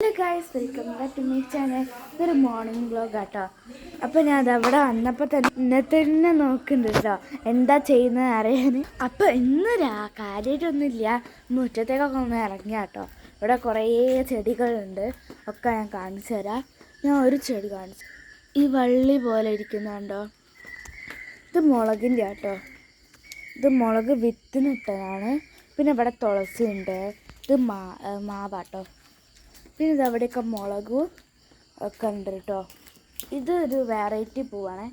Hello guys, welcome back to my channel. ഇതൊരു morning vlog ആട്ടോ. അപ്പോൾ ഞാൻ അതവിടെ വന്നപ്പോൾ തന്നെ നോക്കുന്നുണ്ട് കേട്ടോ എന്താ ചെയ്യുന്നത് അറിയാൻ. അപ്പോൾ ഇന്ന് കാര്യമായിട്ടൊന്നുമില്ല, മുറ്റത്തേക്കൊക്കെ ഒന്ന് ഇറങ്ങിയ കേട്ടോ. ഇവിടെ കുറേ ചെടികളുണ്ട്, ഒക്കെ ഞാൻ കാണിച്ചു തരാം. ഞാൻ ഒരു ചെടി കാണിച്ചു, ഈ വള്ളി പോലെ ഇരിക്കുന്നുണ്ടോ, ഇത് മുളകിൻ്റെ ആട്ടോ. ഇത് മുളക് വിത്തിനിട്ടതാണ്. പിന്നെ ഇവിടെ തുളസി ഉണ്ട്, ഇത് മാവാട്ടോ. പിന്നെ ഇതവിടെയൊക്കെ മുളകും ഒക്കെ ഉണ്ട് കേട്ടോ. ഇത് ഒരു വെറൈറ്റി പൂവാണ്.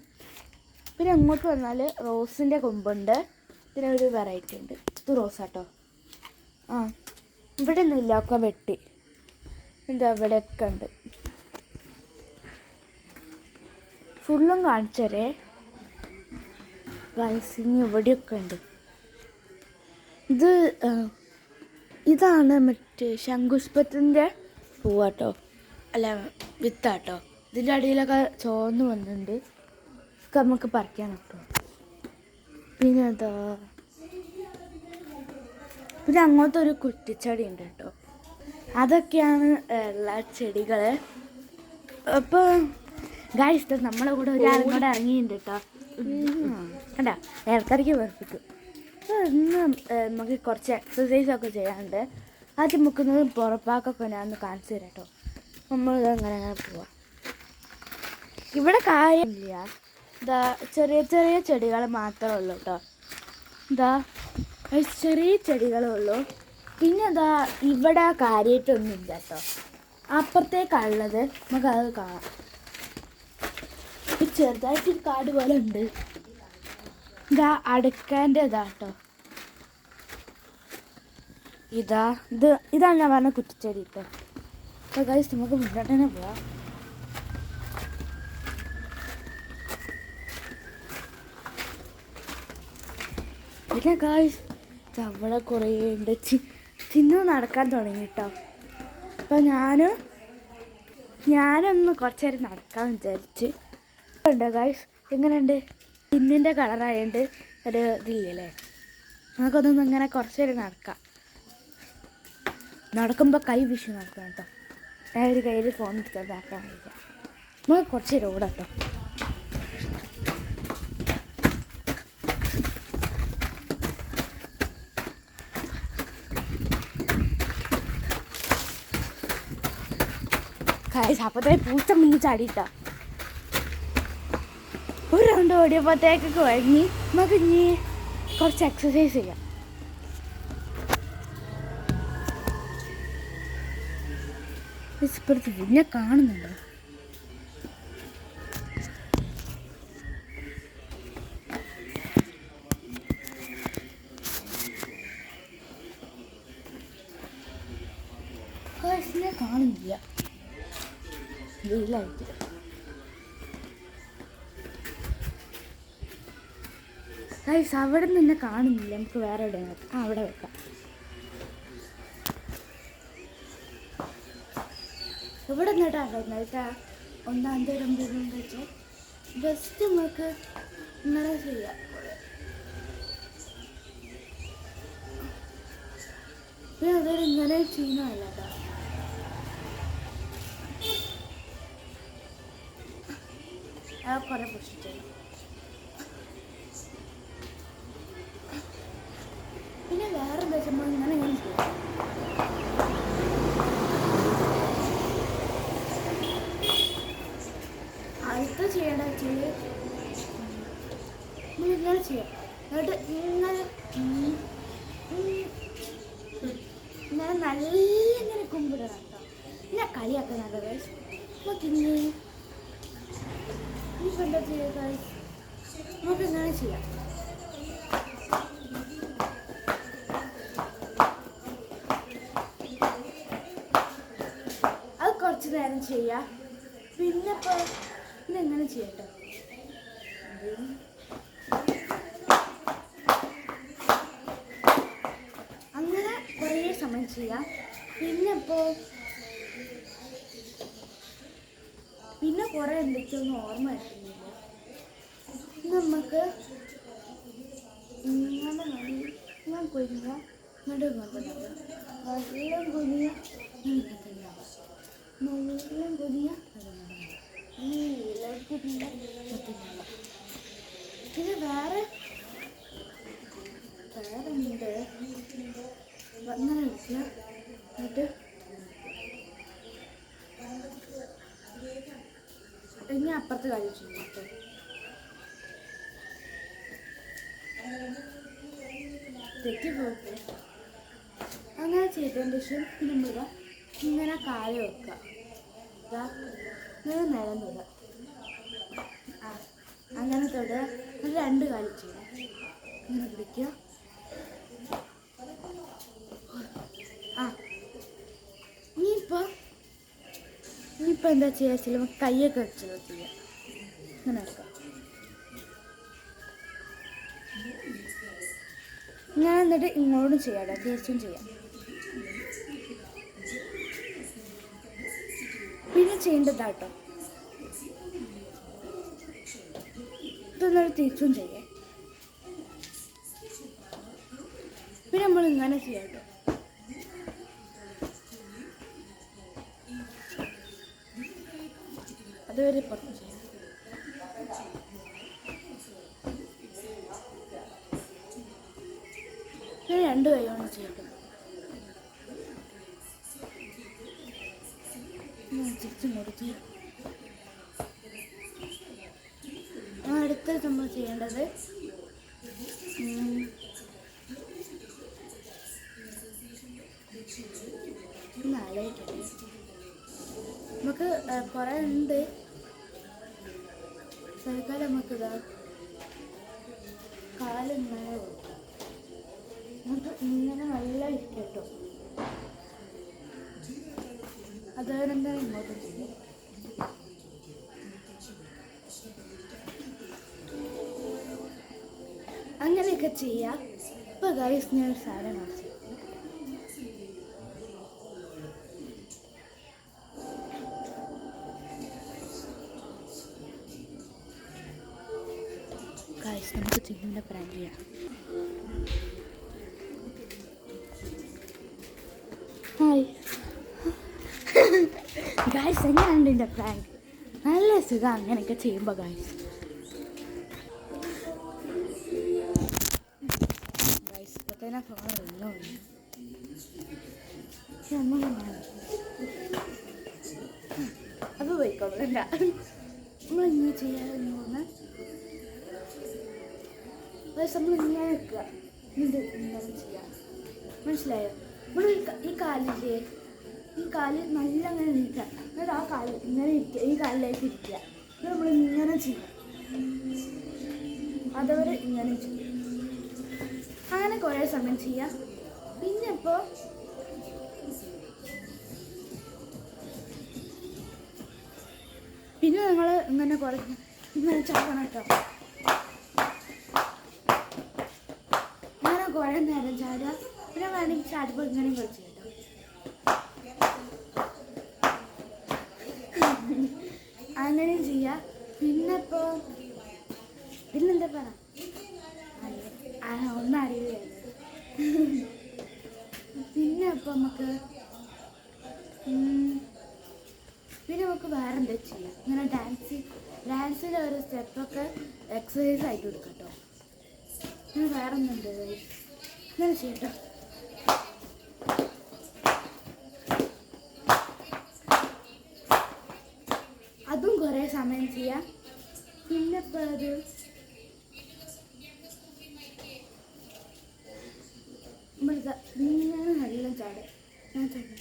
പിന്നെ അങ്ങോട്ട് വന്നാൽ റോസിൻ്റെ കൊമ്പുണ്ട്. പിന്നെ ഒരു വെറൈറ്റി ഉണ്ട്, ഇത് റോസാട്ടോ. ഇവിടെ ഒന്നുമില്ല, ഒക്കെ വെട്ടി. എന്താ ഇവിടെയൊക്കെ ഉണ്ട്, ഫുള്ളും കാണിച്ചരേ ഗൈസിന്. ഇവിടെയൊക്കെ ഉണ്ട്. ഇതാണ് മറ്റേ ശംഖുഷ്പത്തിൻ്റെ പൂവാട്ടോ, അല്ല വിത്താട്ടോ. ഇതിൻ്റെ അടിയിലൊക്കെ ചോന്ന് വന്നിട്ടുണ്ട്, ഒക്കെ നമുക്ക് പറിക്കാൻ കേട്ടോ. പിന്നെ പിന്നെ അങ്ങോട്ട് ഒരു കുറ്റിച്ചെടി ഉണ്ട് കേട്ടോ. അതൊക്കെയാണ് ഉള്ള ചെടികൾ. അപ്പോൾ ഗായ്സ്, നമ്മളെ കൂടെ ഒരാളും കൂടെ ഇറങ്ങിയിട്ടുണ്ട് കേട്ടോ. കണ്ടാ, ഇടയ്ക്കിടയ്ക്ക് വെറുപ്പിക്കും. അപ്പോൾ ഇന്ന് നമുക്ക് കുറച്ച് എക്സസൈസൊക്കെ ചെയ്യാനുണ്ട്. ആദ്യം മുക്കുന്നത് പുറപ്പാക്കൊക്കെ ഞാൻ ഒന്ന് കാണിച്ചു തരാം കേട്ടോ. നമ്മളിതങ്ങനെ പോവാം. ഇവിടെ കാര്യമില്ല, ഇതാ ചെറിയ ചെറിയ ചെടികൾ മാത്രമേ ഉള്ളൂ കേട്ടോ. ഇതാ ചെറിയ ചെടികളേ ഉള്ളൂ. പിന്നെ ഇതാ ഇവിടെ കാര്യമായിട്ടൊന്നുമില്ല കേട്ടോ. അപ്പുറത്തേക്കുള്ളത് നമുക്കത് കാണാം. ചെറുതായിട്ടൊരു കാട് പോലെ ഉണ്ട്. ഇതാ അടുക്കേൻ്റെ ഇതാട്ടോ. ഇതാണ് ഞാൻ പറഞ്ഞ കുറ്റിച്ചെടി കേട്ടോ. അപ്പോൾ ഗൈസ്, നമുക്ക് മുന്നോട്ട് തന്നെ പോവാം. പിന്നെ ഗൈസ്, അവിടെ കുറേ ഉണ്ട്. ചിന്നു നടക്കാൻ തുടങ്ങി കേട്ടോ. അപ്പോൾ ഞാനൊന്ന് കുറച്ച് നേരം നടക്കാൻ വിചാരിച്ച് ഉണ്ട് ഗൈസ്. എങ്ങനെയുണ്ട്? ചിന്നിൻ്റെ കളറായതുകൊണ്ട് ഒരു ഇതില്ലല്ലേ, നമുക്കൊന്നും ഇങ്ങനെ കുറച്ച് നേരം നടക്കാം. നടക്കുമ്പോൾ കൈ വീശി നടക്കണം കേട്ടോ. ഞാൻ ഒരു കയ്യിൽ ഫോൺ എടുത്തത് ആക്കാൻ കഴിയില്ല. നമുക്ക് കുറച്ച് നേരം ഓടാം കേട്ടോ. അപ്പത്തേ പൂച്ച മുന്നിൽ ചാടിയിട്ടാ. ഒരു റൗണ്ട് ഓടിയപ്പോഴത്തേക്കൊക്കെ വഴങ്ങി. നമുക്ക് ഇനി കുറച്ച് എക്സസൈസ് ചെയ്യാം. ഇപ്പുറത്ത് പിന്നെ കാണുന്നുണ്ടോ? കാണുന്നില്ല, വെയിലായിട്ട്. അവിടെ നിന്ന് കാണുന്നില്ല, നമുക്ക് വേറെ എവിടെ വെക്കാം. അവിടെ വെക്കാം. ഇവിടെ നിന്നിട്ടാ ഒന്നാം തരം വെച്ചാൽ ജസ്റ്റ് നമുക്ക് ഇങ്ങനെ ചെയ്യാം. പിന്നെ അതൊരു ഇങ്ങനെ ചെയ്യുന്നതല്ല കേട്ടോ. അത് കുറേ പൊഷിച്ചു. പിന്നെ വേറെ എന്താ വെച്ചാൽ ഇങ്ങനെ ചെയ്യാം. അടുത്ത ചെയ്യേണ്ട വെച്ചാൽ നമ്മളിങ്ങനെ ചെയ്യാം. എന്നിട്ട് ഇങ്ങനെ നല്ല ഇങ്ങനെ കുമ്പിടണം കേട്ടോ. പിന്നെ കളിയാക്കാൻ നല്ല ഗൈസ്. നമുക്കിങ്ങനെ എന്താ ചെയ്യുക ഗൈസ്, നമുക്കിങ്ങനെ ചെയ്യാം. അത് കുറച്ച് നേരം ചെയ്യാം. പിന്നെ എങ്ങനെ ചെയ്യട്ടോ, അങ്ങനെ കുറേ സമയം ചെയ്യാം. പിന്നെ കുറേ എന്തൊക്കെയൊന്നും ഓർമ്മ വരുന്നില്ല. നമുക്ക് ഇങ്ങനെ ഞാൻ കൊയ്യുക, എന്നിട്ട് വെള്ളം കുനിയ. നല്ല പുതിയ പിന്നെ വേറെ ഉണ്ട് അങ്ങനെ വെക്കുക. എന്നിട്ട് ഇനി അപ്പുറത്ത് കഴിച്ചു തെറ്റി പോകട്ടെ. അങ്ങനെ ചെയ്തതിൻ്റെ ശേഷം നമ്മളിതാ ഇങ്ങനെ കാല് വെക്കുക. ഇതാ നേരം തൊടുക. ആ അങ്ങനെ തൊടുക. അത് രണ്ട് കാല് ചെയ്യുക. ഇങ്ങനെ പിടിക്കുക. ആ ഇനിയിപ്പോൾ എന്താ ചെയ്യുക? ചിലപ്പോൾ കയ്യൊക്കെ വെച്ചത് ചെയ്യുക. ഇങ്ങനെ വെക്കുക. ഞാൻ എന്നിട്ട് ഇങ്ങോട്ടും ചെയ്യാം, തിരിച്ചും ചെയ്യാം. പിന്നെ ചെയ്യേണ്ടതാട്ടോ ഇതൊന്നൊരു തിരിച്ചും ചെയ്യാം. പിന്നെ നമ്മൾ ഇങ്ങനെ ചെയ്യാം കേട്ടോ. അതുവരെ പുറത്ത് ചെയ്യാം. പിന്നെ രണ്ട് കൈയാണ് ചെയ്യട്ടോ. തിരിച്ച് മുറിച്ച് അടുത്ത് നമ്മൾ ചെയ്യേണ്ടത് ആലോചിക്കട്ടെ. നമുക്ക് കുറേ ഉണ്ട്. തൽക്കാലം നമുക്കിതാ കാലിങ്ങനെ കൊടുക്കാം. നമുക്ക് ഇങ്ങനെ നല്ല ഇരിക്കട്ടോ. അതുപോലെ തന്നെ ഇങ്ങോട്ട് ചെയ്യും. അങ്ങനെയൊക്കെ ചെയ്യാം. ഇപ്പോൾ ഗൈസ് ഞാൻ ഒരു സാധനം കാണിച്ചു. ഗൈസ് നമുക്ക് ചിന്നുവിനെ പ്രാങ്ക് ചെയ്യാം. ഹായ് ഗൈസ്, എങ്ങനെയുണ്ട് എൻ്റെ പ്രാങ്ക്? നല്ല സുഖം അങ്ങനെയൊക്കെ ചെയ്യുമ്പോൾ ഗൈസ്. ഗൈസ് ഇപ്പോൾ തന്നെ ഫോൺ എല്ലാം അത് പോയിക്കോളൂല്ല. നമ്മളിങ്ങനെ ചെയ്യാമെന്ന് പറഞ്ഞാൽ നമ്മളിങ്ങനെ വെക്കുക. ഇങ്ങനെ ചെയ്യാം. മനസ്സിലായോ? നമ്മൾ ഈ കാലില്ലേ, ഈ കാല് നല്ല അങ്ങനെ നീക്കുക. എന്നിട്ട് ആ കാല് ഇങ്ങനെ ഇരിക്കുക, ഈ കാലിലേക്ക് ഇരിക്കുക. എന്നിട്ട് നമ്മൾ ഇങ്ങനെ ചെയ്യാം. അതവരെ ഇങ്ങനെ ചെയ്യും. അങ്ങനെ കുറേ സമയം ചെയ്യാം. പിന്നെ ഇപ്പോൾ നിങ്ങൾ ഇങ്ങനെ കുറേ ഇങ്ങനെ ചാടണം കേട്ടോ. അങ്ങനെ കുറേ നേരം ചാടുക. പിന്നെ വേണമെങ്കിൽ ചാടുമ്പോൾ ഇങ്ങനെയും കുറച്ച് കേട്ടോ. അങ്ങനെയും ചെയ്യാം. പിന്നെന്താ പറ, ഒന്നും അറിയില്ല. പിന്നെ ഇപ്പോൾ നമുക്ക് വേറെ എന്താ ചെയ്യാം? ഇങ്ങനെ ഡാൻസിൻ്റെ ഓരോ സ്റ്റെപ്പൊക്കെ എക്സസൈസ് ആയിട്ട് കൊടുക്കാം കേട്ടോ. പിന്നെ വേറെ ഒന്നുണ്ട് ഇങ്ങനെ ചെയ്യട്ടോ. അതും കുറേ സമയം ചെയ്യാം. പിന്നെ ഇപ്പോൾ അത് ഇങ്ങനെ നല്ല ചാടും. ഞാൻ ചാടും.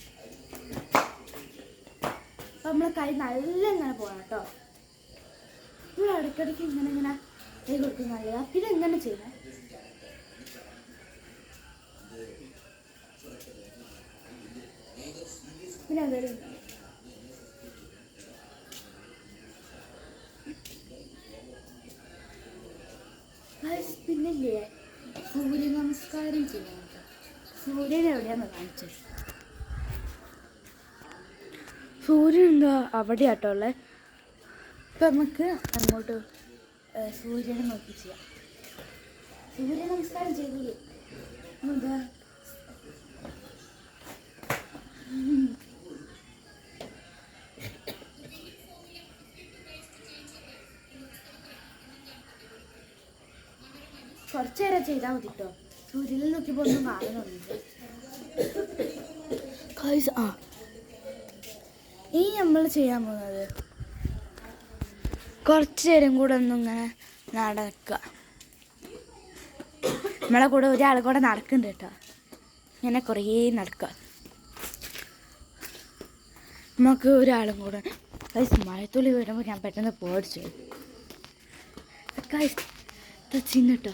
അപ്പം നമ്മളെ കൈ നല്ല ഇങ്ങനെ പോകണം കേട്ടോ. നമ്മൾ ഇടയ്ക്കിടയ്ക്ക് ഇങ്ങനെ കൈ കൊടുക്കും നല്ലതാണ്. പിന്നെ എങ്ങനെ ചെയ്യണം? പിന്നെ അതൊരു പിന്നില്ലേ സൂര്യ നമസ്കാരം ചെയ്യാം. സൂര്യൻ എവിടെയാന്ന് കാണിച്ചത്? സൂര്യൻ എന്താ അവിടെ ആട്ടോ ഉള്ളത്. ഇപ്പം നമുക്ക് അങ്ങോട്ട് സൂര്യനെ നോക്കി ചെയ്യാം. സൂര്യ നമസ്കാരം ചെയ്തില്ലേ? എന്താ കുറച്ച് നേരം ചെയ്താൽ മതി കേട്ടോ. സൂര്യനിൽ നോക്കിയപ്പോൾ ഒന്നും കാണുന്നില്ല. ഈ നമ്മൾ ചെയ്യാൻ പോകുന്നത് കുറച്ച് നേരം കൂടെ ഒന്നും ഇങ്ങനെ നടക്കുക. നമ്മളെ കൂടെ ഒരാൾ കൂടെ നടക്കുന്നുണ്ട് കേട്ടോ. ഇങ്ങനെ കുറേ നടക്കുക. നമുക്ക് ഒരാളും കൂടെ മഴത്തുള്ളി വരുമ്പോൾ ഞാൻ പെട്ടെന്ന് പേടിച്ചു ചിന്നിട്ടോ.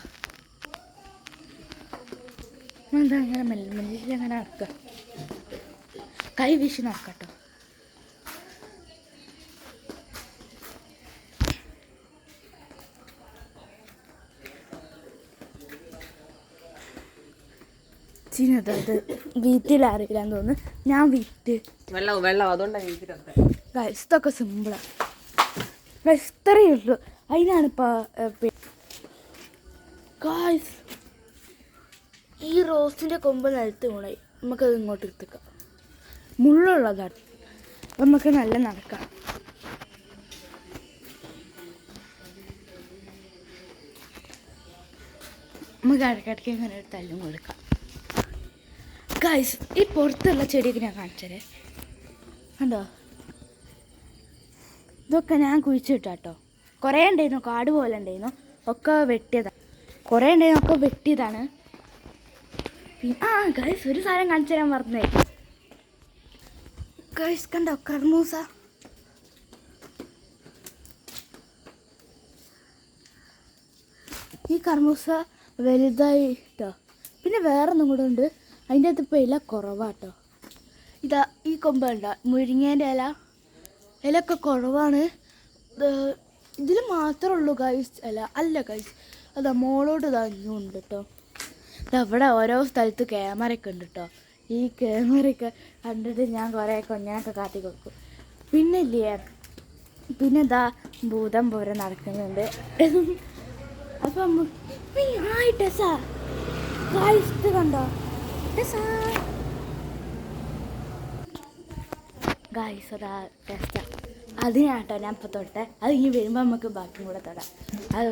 എന്താ അങ്ങനെ മെല്ലെ അങ്ങനെ നടക്കുക. കൈ വീശി നടക്കട്ടോ. അത് വീട്ടിലറിയില്ലാന്ന് തോന്നുന്നു. ഞാൻ വീട്ട് ഇതൊക്കെ സിമ്പിളാണ്. ഇത്രയേ ഉള്ളൂ. അതിനാണ് ഈ റോസിൻ്റെ കൊമ്പ് നിലത്ത് വീണായി. നമുക്കത് ഇങ്ങോട്ട് എടുത്തേക്കാം. മുള്ളുള്ളതാണ്. അപ്പം നമുക്ക് നല്ല നടക്കാം. നമുക്ക് ഇടയ്ക്കിടയ്ക്ക് ഇങ്ങനെ ഒരു തല്ലും കൊടുക്കാം. ഗൈസ്, ഈ പുറത്തുള്ള ചെടിയൊക്കെ ഞാൻ കാണിച്ചത് കണ്ടോ. ഇതൊക്കെ ഞാൻ കുഴിച്ചിട്ടാട്ടോ. കുറേ ഉണ്ടായിരുന്നു, കാട് പോലെ ഉണ്ടായിരുന്നു. ഒക്കെ വെട്ടിയതാണ്. കുറേ ഉണ്ടായിരുന്നു, ഒക്കെ വെട്ടിയതാണ്. പിന്നെ ഗൈസ്, ഒരു സാധനം കാണിച്ചു തരാൻ മറന്നേ. ഗൈസ് കണ്ടോ, കർമൂസ. ഈ കർമൂസ വലുതായിട്ടോ. പിന്നെ വേറൊന്നും കൂടെ ഉണ്ട്. അതിൻ്റെ അകത്ത് ഇപ്പോൾ ഇല കുറവാട്ടോ. ഇതാ ഈ കൊമ്പ് ഉണ്ടോ, മുരിങ്ങേൻ്റെ ഇലയൊക്കെ കുറവാണ്. ഇതിൽ മാത്രമേ ഉള്ളൂ ഗൈസ് ഇല. അല്ല ഗൈസ്, അതാ മോളോട് തന്നുണ്ട് കേട്ടോ. ഇതവിടെ ഓരോ സ്ഥലത്ത് ക്യാമറയൊക്കെ ഉണ്ട് കേട്ടോ. ഈ ക്യാമറയൊക്കെ കണ്ടിട്ട് ഞാൻ കുറേ കൊഞ്ഞനൊക്കെ കാട്ടി കൊടുക്കും. പിന്നെ ഇല്ലേ, പിന്നെ ഇതാ ഭൂതം പോലെ നടക്കുന്നുണ്ട്. അപ്പം ടെസാ ഗൈസ് ഇത് കണ്ടോ, ഗൈസ് അതാ ടെസ്റ്റാ. അതിനാട്ടോ ഞാൻ ഇപ്പോൾ തൊട്ടെ. അത് ഇനി വരുമ്പോൾ നമുക്ക് ബാക്കിയും കൂടെ തൊടാം. അത്